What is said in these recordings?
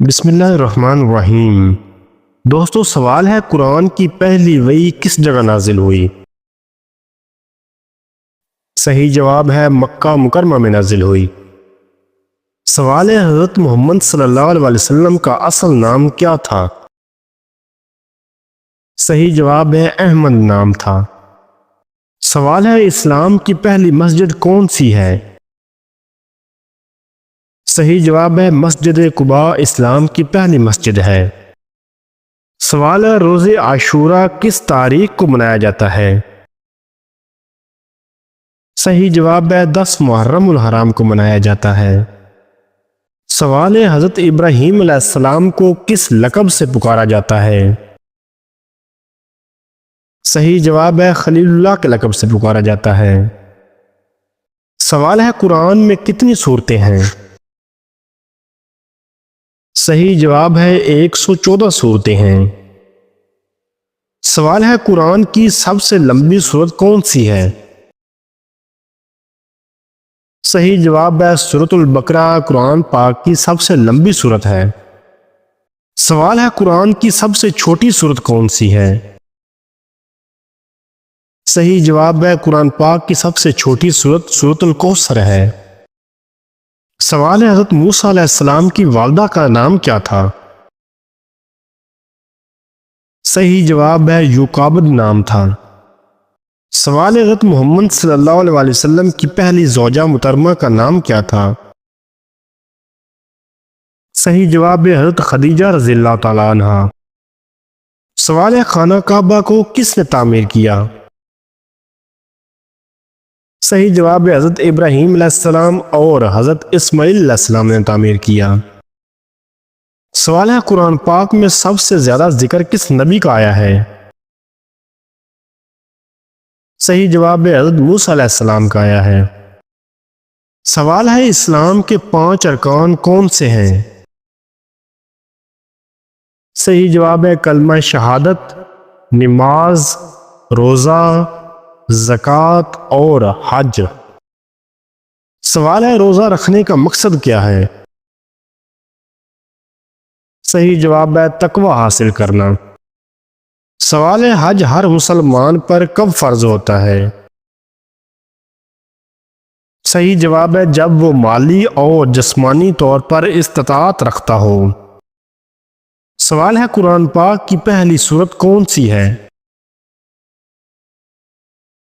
بسم اللہ الرحمن الرحیم۔ دوستو، سوال ہے قرآن کی پہلی وحی کس جگہ نازل ہوئی؟ صحیح جواب ہے مکہ مکرمہ میں نازل ہوئی۔ سوال ہے حضرت محمد صلی اللہ علیہ وسلم کا اصل نام کیا تھا؟ صحیح جواب ہے احمد نام تھا۔ سوال ہے اسلام کی پہلی مسجد کون سی ہے؟ صحیح جواب ہے مسجد قباء اسلام کی پہلی مسجد ہے۔ سوال ہے روز عاشوراء کس تاریخ کو منایا جاتا ہے؟ صحیح جواب ہے 10 محرم الحرام کو منایا جاتا ہے۔ سوال ہے حضرت ابراہیم علیہ السلام کو کس لقب سے پکارا جاتا ہے؟ صحیح جواب ہے خلیل اللہ کے لقب سے پکارا جاتا ہے۔ سوال ہے قرآن میں کتنی سورتیں ہیں؟ صحیح جواب ہے 114 سورتیں ہیں۔ سوال ہے قرآن کی سب سے لمبی سورت کون سی ہے؟ صحیح جواب ہے سورۃ البقرہ قرآن پاک کی سب سے لمبی سورت ہے۔ سوال ہے قرآن کی سب سے چھوٹی سورت کون سی ہے؟ صحیح جواب ہے قرآن پاک کی سب سے چھوٹی سورت سورۃ الکوثر ہے۔ سوال ہے حضرت موسیٰ علیہ السلام کی والدہ کا نام کیا تھا؟ صحیح جواب ہے یوکابد نام تھا۔ سوال ہے حضرت محمد صلی اللہ علیہ وسلم کی پہلی زوجہ محترمہ کا نام کیا تھا؟ صحیح جواب ہے حضرت خدیجہ رضی اللہ تعالیٰ عنہ۔ سوال ہے خانہ کعبہ کو کس نے تعمیر کیا؟ صحیح جواب ہے حضرت ابراہیم علیہ السلام اور حضرت اسماعیل علیہ السلام نے تعمیر کیا۔ سوال ہے قرآن پاک میں سب سے زیادہ ذکر کس نبی کا آیا ہے؟ صحیح جواب ہے حضرت موسیٰ علیہ السلام کا آیا ہے۔ سوال ہے اسلام کے 5 ارکان کون سے ہیں؟ صحیح جواب ہے کلمہ شہادت، نماز، روزہ، زکوٰۃ اور حج۔ سوال ہے روزہ رکھنے کا مقصد کیا ہے؟ صحیح جواب ہے تقوی حاصل کرنا۔ سوال ہے حج ہر مسلمان پر کب فرض ہوتا ہے؟ صحیح جواب ہے جب وہ مالی اور جسمانی طور پر استطاعت رکھتا ہو۔ سوال ہے قرآن پاک کی پہلی سورت کون سی ہے؟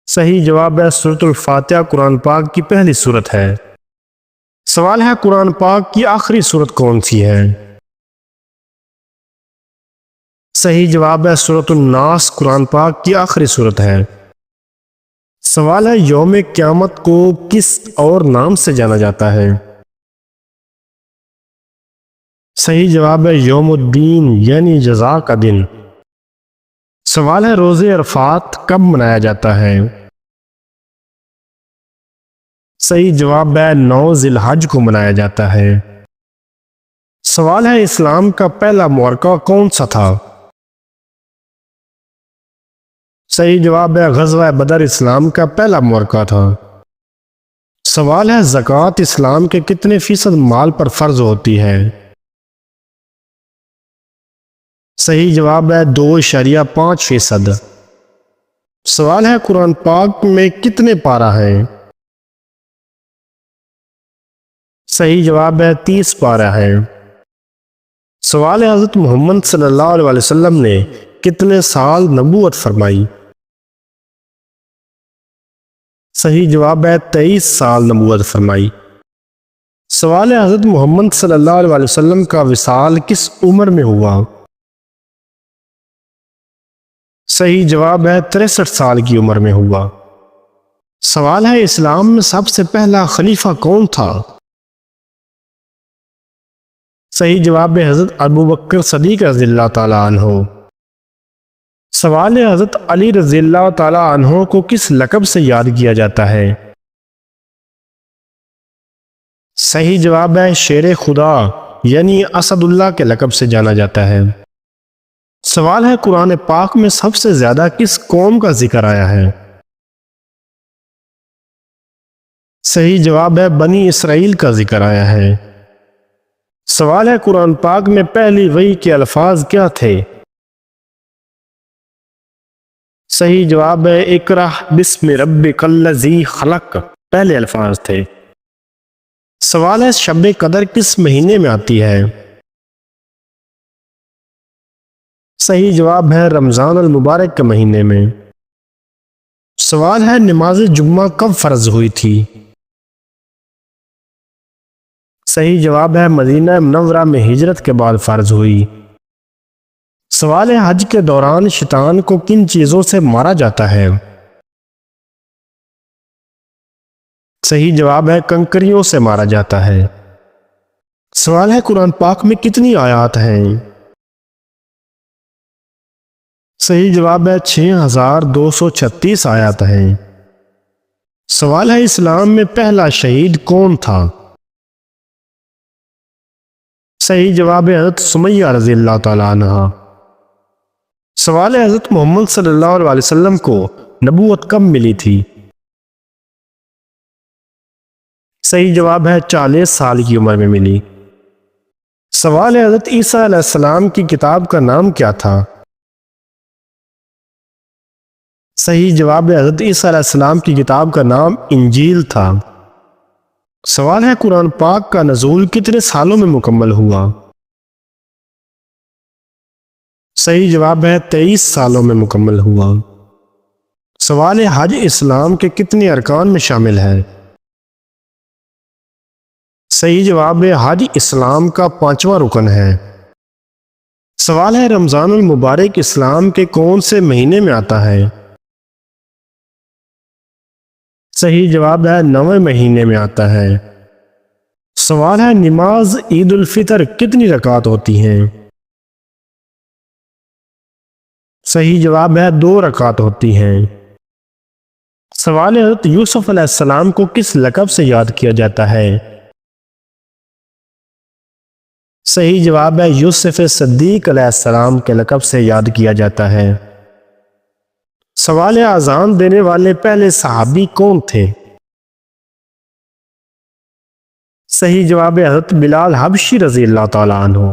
صحیح جواب ہے سورۃ الفاتحہ قرآن پاک کی پہلی سورت ہے۔ سوال ہے قرآن پاک کی آخری سورت کون سی ہے؟ صحیح جواب ہے سورۃ الناس قرآن پاک کی آخری سورت ہے۔ سوال ہے یوم قیامت کو کس اور نام سے جانا جاتا ہے؟ صحیح جواب ہے یوم الدین یعنی جزا کا دن۔ سوال ہے روز عرفات کب منایا جاتا ہے؟ صحیح جواب ہے 9 ذی الحج کو منایا جاتا ہے۔ سوال ہے اسلام کا پہلا معرکہ کون سا تھا؟ صحیح جواب ہے غزوہ بدر اسلام کا پہلا معرکہ تھا۔ سوال ہے زکوٰۃ اسلام کے کتنے فیصد مال پر فرض ہوتی ہے؟ صحیح جواب ہے 2.5%۔ سوال ہے قرآن پاک میں کتنے پارہ ہیں؟ صحیح جواب ہے 30 پارہ ہے۔ سوال ہے حضرت محمد صلی اللہ علیہ وسلم نے کتنے سال نبوت فرمائی؟ صحیح جواب ہے 23 سال نبوت فرمائی۔ سوال ہے حضرت محمد صلی اللہ علیہ وسلم کا وصال کس عمر میں ہوا؟ صحیح جواب ہے 63 سال کی عمر میں ہوا۔ سوال ہے اسلام میں سب سے پہلا خلیفہ کون تھا؟ صحیح جواب ہے حضرت ابوبکر صدیق رضی اللہ تعالیٰ عنہ۔ سوال ہے حضرت علی رضی اللہ تعالیٰ عنہ کو کس لقب سے یاد کیا جاتا ہے؟ صحیح جواب ہے شیر خدا یعنی اسد اللہ کے لقب سے جانا جاتا ہے۔ سوال ہے قرآن پاک میں سب سے زیادہ کس قوم کا ذکر آیا ہے؟ صحیح جواب ہے بنی اسرائیل کا ذکر آیا ہے۔ سوال ہے قرآن پاک میں پہلی وحی کے الفاظ کیا تھے؟ صحیح جواب ہے اقرأ بسم ربک الذی خلق پہلے الفاظ تھے۔ سوال ہے شب قدر کس مہینے میں آتی ہے؟ صحیح جواب ہے رمضان المبارک کے مہینے میں۔ سوال ہے نماز جمعہ کب فرض ہوئی تھی؟ صحیح جواب ہے مدینہ منورہ میں ہجرت کے بعد فرض ہوئی۔ سوال ہے حج کے دوران شیطان کو کن چیزوں سے مارا جاتا ہے؟ صحیح جواب ہے کنکریوں سے مارا جاتا ہے۔ سوال ہے قرآن پاک میں کتنی آیات ہیں؟ صحیح جواب ہے 6236 آیات ہیں۔ سوال ہے اسلام میں پہلا شہید کون تھا؟ صحیح جواب ہے حضرت سمیہ رضی اللہ تعالیٰ عنہ۔ سوال ہے حضرت محمد صلی اللہ علیہ وسلم کو نبوت کب ملی تھی؟ صحیح جواب ہے 40 سال کی عمر میں ملی۔ سوال ہے حضرت عیسیٰ علیہ السلام کی کتاب کا نام کیا تھا؟ صحیح جواب ہے حضرت عیسیٰ علیہ السلام کی کتاب کا نام انجیل تھا۔ سوال ہے قرآن پاک کا نزول کتنے سالوں میں مکمل ہوا؟ صحیح جواب ہے 23 سالوں میں مکمل ہوا۔ سوال ہے حج اسلام کے کتنے ارکان میں شامل ہے؟ صحیح جواب ہے حج اسلام کا 5واں رکن ہے۔ سوال ہے رمضان المبارک اسلام کے کون سے مہینے میں آتا ہے؟ صحیح جواب ہے 9ویں مہینے میں آتا ہے۔ سوال ہے نماز عید الفطر کتنی رکعت ہوتی ہیں؟ صحیح جواب ہے 2 رکعت ہوتی ہیں۔ سوال ہے حضرت یوسف علیہ السلام کو کس لقب سے یاد کیا جاتا ہے؟ صحیح جواب ہے یوسف صدیق علیہ السلام کے لقب سے یاد کیا جاتا ہے۔ سوال ہے اذان دینے والے پہلے صحابی کون تھے؟ صحیح جواب ہے حضرت بلال حبشی رضی اللہ تعالیٰ عنہ۔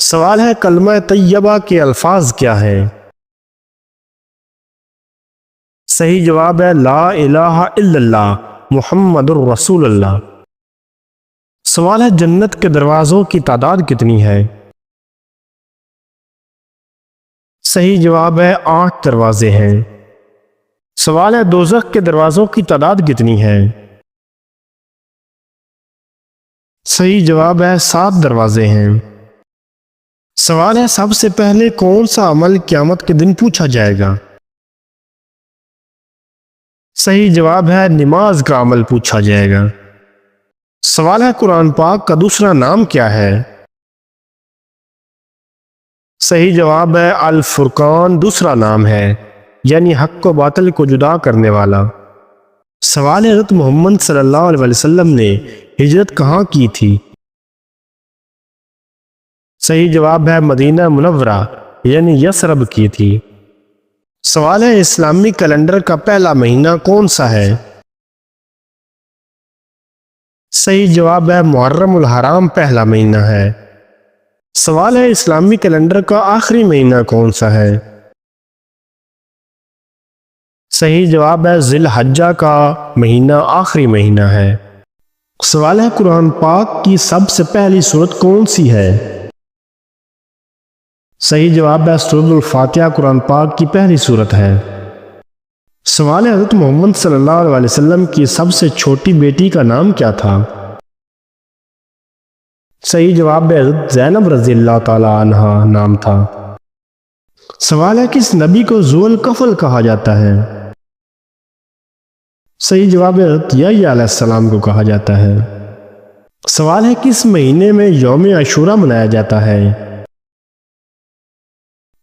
سوال ہے کلمہ طیبہ کے الفاظ کیا ہے؟ صحیح جواب ہے لا الہ الا اللہ محمد الرسول اللہ۔ سوال ہے جنت کے دروازوں کی تعداد کتنی ہے؟ صحیح جواب ہے 8 دروازے ہیں۔ سوال ہے دوزخ کے دروازوں کی تعداد کتنی ہے؟ صحیح جواب ہے 7 دروازے ہیں۔ سوال ہے سب سے پہلے کون سا عمل قیامت کے دن پوچھا جائے گا؟ صحیح جواب ہے نماز کا عمل پوچھا جائے گا۔ سوال ہے قرآن پاک کا دوسرا نام کیا ہے؟ صحیح جواب ہے الفرقان دوسرا نام ہے، یعنی حق و باطل کو جدا کرنے والا۔ سوال ہے حضرت محمد صلی اللہ علیہ وسلم نے ہجرت کہاں کی تھی؟ صحیح جواب ہے مدینہ منورہ یعنی یثرب کی تھی۔ سوال ہے اسلامی کیلنڈر کا پہلا مہینہ کون سا ہے؟ صحیح جواب ہے محرم الحرام پہلا مہینہ ہے۔ سوال ہے اسلامی کیلنڈر کا آخری مہینہ کون سا ہے؟ صحیح جواب ہے ذی الحجہ کا مہینہ آخری مہینہ ہے۔ سوال ہے قرآن پاک کی سب سے پہلی سورت کون سی ہے؟ صحیح جواب ہے سورۃ الفاتحہ قرآن پاک کی پہلی سورت ہے۔ سوال ہے حضرت محمد صلی اللہ علیہ وسلم کی سب سے چھوٹی بیٹی کا نام کیا تھا؟ صحیح جواب ہے حضرت زینب رضی اللہ تعالی عنہ نام تھا۔ سوال ہے کس نبی کو ذو الکفل کہا جاتا ہے؟ صحیح جواب ہے حضرت یحییٰ علیہ السلام کو کہا جاتا ہے۔ سوال ہے کس مہینے میں یوم عاشوراء منایا جاتا ہے؟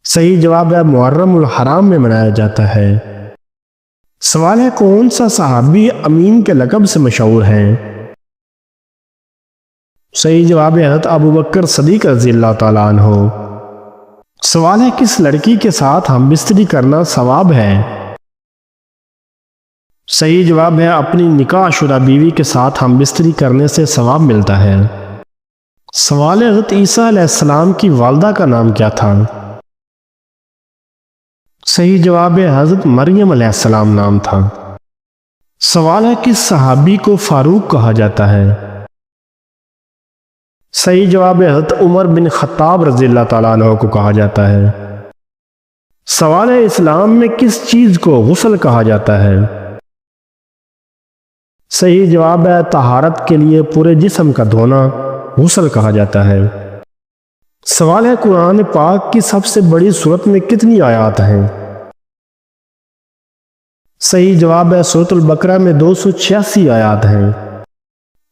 صحیح جواب ہے محرم الحرام میں منایا جاتا ہے۔ سوال ہے کون سا صحابی امین کے لقب سے مشہور ہیں؟ صحیح جواب ہے حضرت ابوبکر صدیق رضی اللہ تعالیٰ عنہ۔ سوال ہے کس لڑکی کے ساتھ ہم بستری کرنا ثواب ہے؟ صحیح جواب ہے اپنی نکاح شدہ بیوی کے ساتھ ہم بستری کرنے سے ثواب ملتا ہے۔ سوال ہے حضرت عیسیٰ علیہ السلام کی والدہ کا نام کیا تھا؟ صحیح جواب ہے حضرت مریم علیہ السلام نام تھا۔ سوال ہے کس صحابی کو فاروق کہا جاتا ہے؟ صحیح جواب ہے حضرت عمر بن خطاب رضی اللہ تعالیٰ عنہ کو کہا جاتا ہے۔ سوال ہے اسلام میں کس چیز کو غسل کہا جاتا ہے؟ صحیح جواب ہے طہارت کے لیے پورے جسم کا دھونا غسل کہا جاتا ہے۔ سوال ہے قرآن پاک کی سب سے بڑی سورت میں کتنی آیات ہیں؟ صحیح جواب ہے سورۃ البقرہ میں 286 آیات ہیں۔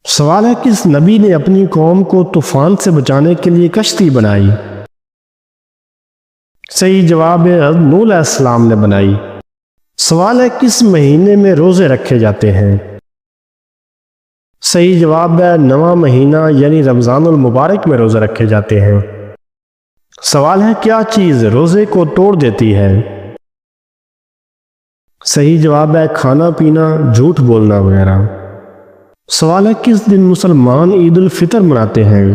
سوال ہے کس نبی نے اپنی قوم کو طوفان سے بچانے کے لیے کشتی بنائی؟ صحیح جواب ہے حضرت نوح علیہ السلام نے بنائی۔ سوال ہے کس مہینے میں روزے رکھے جاتے ہیں؟ صحیح جواب ہے 9واں مہینہ یعنی رمضان المبارک میں روزے رکھے جاتے ہیں۔ سوال ہے کیا چیز روزے کو توڑ دیتی ہے؟ صحیح جواب ہے کھانا پینا، جھوٹ بولنا وغیرہ۔ سوال ہے کس دن مسلمان عید الفطر مناتے ہیں؟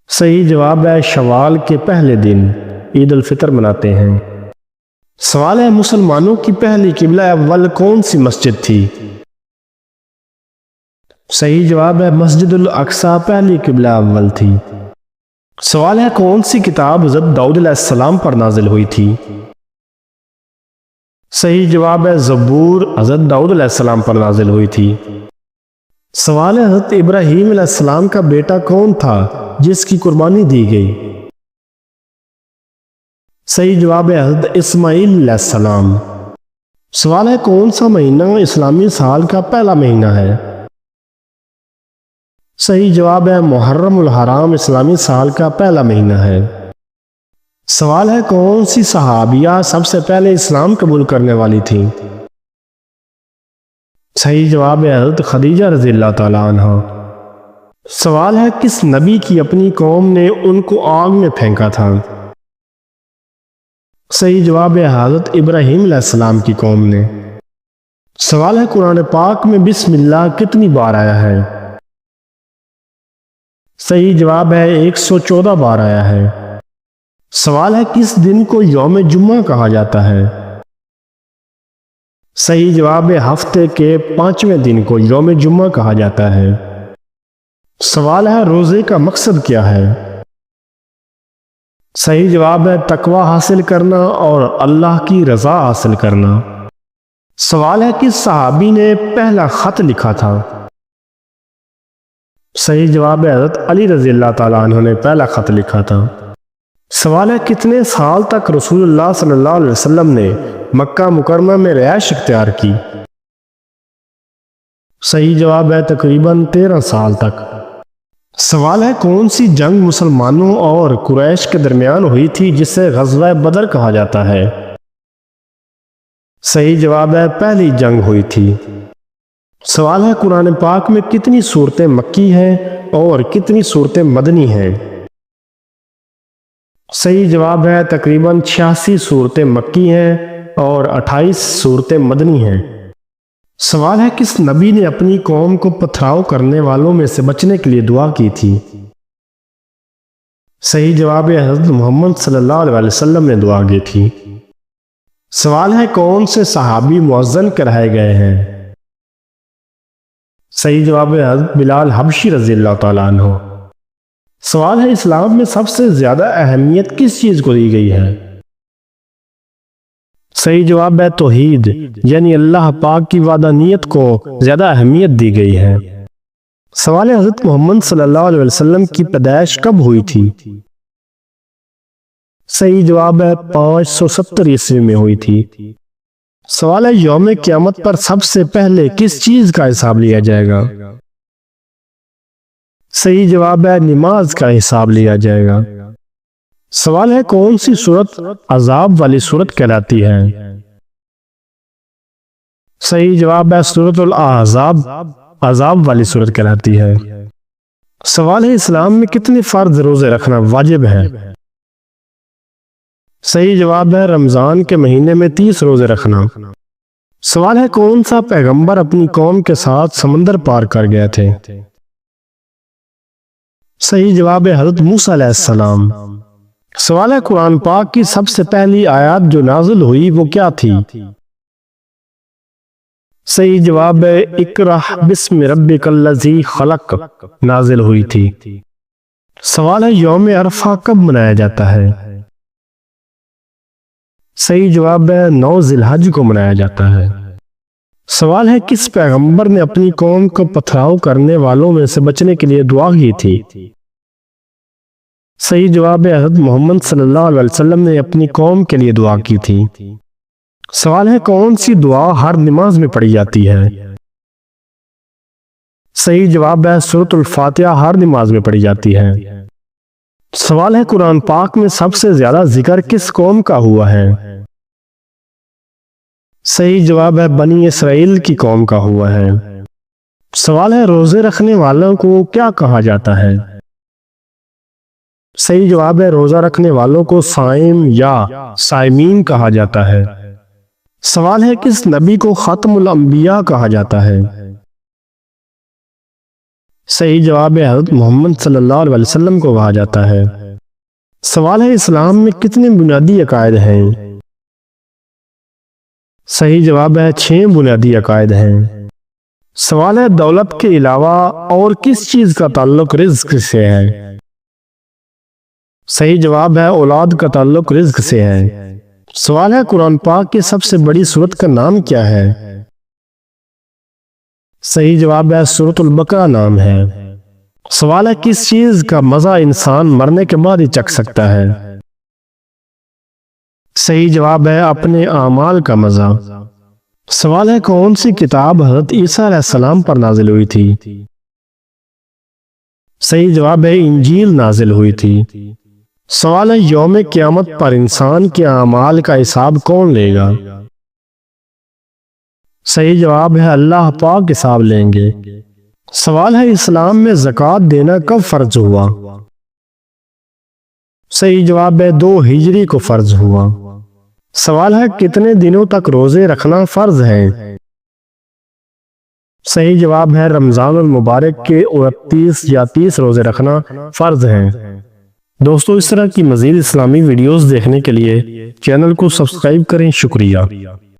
صحیح جواب ہے شوال کے پہلے دن عید الفطر مناتے ہیں۔ سوال ہے مسلمانوں کی پہلی قبلہ اول کون سی مسجد تھی؟ صحیح جواب ہے مسجد الاقصی پہلی قبلہ اول تھی۔ سوال ہے کون سی کتاب حضرت داؤد علیہ السلام پر نازل ہوئی تھی؟ صحیح جواب ہے زبور حضرت داؤد علیہ السلام پر نازل ہوئی تھی۔ سوال ہے حضرت ابراہیم علیہ السلام کا بیٹا کون تھا جس کی قربانی دی گئی؟ صحیح جواب ہے حضرت اسماعیل علیہ السلام۔ سوال ہے کون سا مہینہ اسلامی سال کا پہلا مہینہ ہے؟ صحیح جواب ہے محرم الحرام اسلامی سال کا پہلا مہینہ ہے۔ سوال ہے کون سی صحابیہ سب سے پہلے اسلام قبول کرنے والی تھی؟ صحیح جواب ہے حضرت خدیجہ رضی اللہ تعالیٰ عنہ۔ سوال ہے کس نبی کی اپنی قوم نے ان کو آگ میں پھینکا تھا؟ صحیح جواب ہے حضرت ابراہیم علیہ السلام کی قوم نے۔ سوال ہے قرآن پاک میں بسم اللہ کتنی بار آیا ہے؟ صحیح جواب ہے 114 بار آیا ہے۔ سوال ہے کس دن کو یوم جمعہ کہا جاتا ہے؟ صحیح جواب ہے ہفتے کے 5ویں دن کو یوم جمعہ کہا جاتا ہے۔ سوال ہے روزے کا مقصد کیا ہے؟ صحیح جواب ہے تقوی حاصل کرنا اور اللہ کی رضا حاصل کرنا۔ سوال ہے کس صحابی نے پہلا خط لکھا تھا؟ صحیح جواب ہے حضرت علی رضی اللہ تعالیٰ عنہ نے پہلا خط لکھا تھا۔ سوال ہے کتنے سال تک رسول اللہ صلی اللہ علیہ وسلم نے مکہ مکرمہ میں رہائش اختیار کی؟ صحیح جواب ہے تقریباً 13 سال تک۔ سوال ہے کون سی جنگ مسلمانوں اور قریش کے درمیان ہوئی تھی جسے غزوہ بدر کہا جاتا ہے؟ صحیح جواب ہے پہلی جنگ ہوئی تھی۔ سوال ہے قرآن پاک میں کتنی سورتیں مکی ہیں اور کتنی سورتیں مدنی ہیں؟ صحیح جواب ہے تقریباً 86 سورتیں مکی ہیں اور 28 سورتیں مدنی ہیں۔ سوال ہے کس نبی نے اپنی قوم کو پتھراؤ کرنے والوں میں سے بچنے کے لیے دعا کی تھی؟ صحیح جواب ہے حضرت محمد صلی اللہ علیہ وسلم نے دعا کی تھی۔ سوال ہے کون سے صحابی مؤذن کہلائے گئے ہیں؟ صحیح جواب ہے حضرت بلال حبشی رضی اللہ تعالیٰ عنہ۔ سوال ہے اسلام میں سب سے زیادہ اہمیت کس چیز کو دی گئی ہے؟ صحیح جواب ہے توحید یعنی اللہ پاک کی وحدانیت کو زیادہ اہمیت دی گئی ہے۔ سوال ہے حضرت محمد صلی اللہ علیہ وسلم کی پیدائش کب ہوئی تھی؟ صحیح جواب ہے 570 عیسوی میں ہوئی تھی۔ سوال ہے یوم قیامت پر سب سے پہلے کس چیز کا حساب لیا جائے گا؟ صحیح جواب ہے نماز کا حساب لیا جائے گا۔ سوال ہے کون سی سورت عذاب والی سورت کہلاتی ہے؟ صحیح جواب ہے سورۃ الاحزاب عذاب والی سورت کہلاتی ہے۔ سوال ہے اسلام میں کتنے فرض روزے رکھنا واجب ہے؟ صحیح جواب ہے رمضان کے مہینے میں 30 روزے رکھنا۔ سوال ہے کون سا پیغمبر اپنی قوم کے ساتھ سمندر پار کر گئے تھے؟ صحیح جواب ہے حضرت موسیٰ علیہ السلام۔ سوال ہے قرآن پاک کی سب سے پہلی آیات جو نازل ہوئی وہ کیا تھی؟ صحیح جواب ہے اقرأ بسم ربک الذی خلق نازل ہوئی تھی۔ سوال ہے یوم عرفہ کب منایا جاتا ہے؟ صحیح جواب ہے 9 ذی الحج کو منایا جاتا ہے۔ سوال ہے کس پیغمبر نے اپنی قوم کو پتھراؤ کرنے والوں میں سے بچنے کے لیے دعا کی تھی؟ صحیح جواب ہے حضرت محمد صلی اللہ علیہ وسلم نے اپنی قوم کے لیے دعا کی تھی۔ سوال ہے کون سی دعا ہر نماز میں پڑھی جاتی ہے؟ صحیح جواب ہے سورۃ الفاتحہ ہر نماز میں پڑھی جاتی ہے۔ سوال ہے قرآن پاک میں سب سے زیادہ ذکر کس قوم کا ہوا ہے؟ صحیح جواب ہے بنی اسرائیل کی قوم کا ہوا ہے۔ سوال ہے روزے رکھنے والوں کو کیا کہا جاتا ہے؟ صحیح جواب ہے روزہ رکھنے والوں کو صائم یا صائمین کہا جاتا ہے۔ سوال ہے کس نبی کو ختم الانبیاء کہا جاتا ہے؟ صحیح جواب ہے حضرت محمد صلی اللہ علیہ وسلم کو کہا جاتا ہے۔ سوال ہے اسلام میں کتنے بنیادی عقائد ہیں؟ صحیح جواب ہے 6 بنیادی عقائد ہیں۔ سوال ہے دولت کے علاوہ اور کس چیز کا تعلق رزق سے ہے؟ صحیح جواب ہے اولاد کا تعلق رزق سے ہے۔ سوال ہے قرآن پاک کی سب سے بڑی سورت کا نام کیا ہے؟ صحیح جواب ہے سورۃ البقرہ نام ہے۔ سوال ہے کس چیز کا مزہ انسان مرنے کے بعد ہی چکھ سکتا ہے؟ صحیح جواب ہے اپنے اعمال کا مزہ۔ سوال ہے کون سی کتاب حضرت عیسیٰ علیہ السلام پر نازل ہوئی تھی؟ صحیح جواب ہے انجیل نازل ہوئی تھی۔ سوال ہے یوم قیامت پر انسان کے اعمال کا حساب کون لے گا؟ صحیح جواب ہے اللہ پاک حساب لیں گے۔ سوال ہے اسلام میں زکوٰۃ دینا کب فرض ہوا؟ صحیح جواب ہے 2 ہجری کو فرض ہوا۔ سوال ہے کتنے دنوں تک روزے رکھنا فرض ہے؟ صحیح جواب ہے رمضان المبارک کے 29 یا 30 روزے رکھنا فرض ہیں۔ دوستو اس طرح کی مزید اسلامی ویڈیوز دیکھنے کے لیے چینل کو سبسکرائب کریں۔ شکریہ۔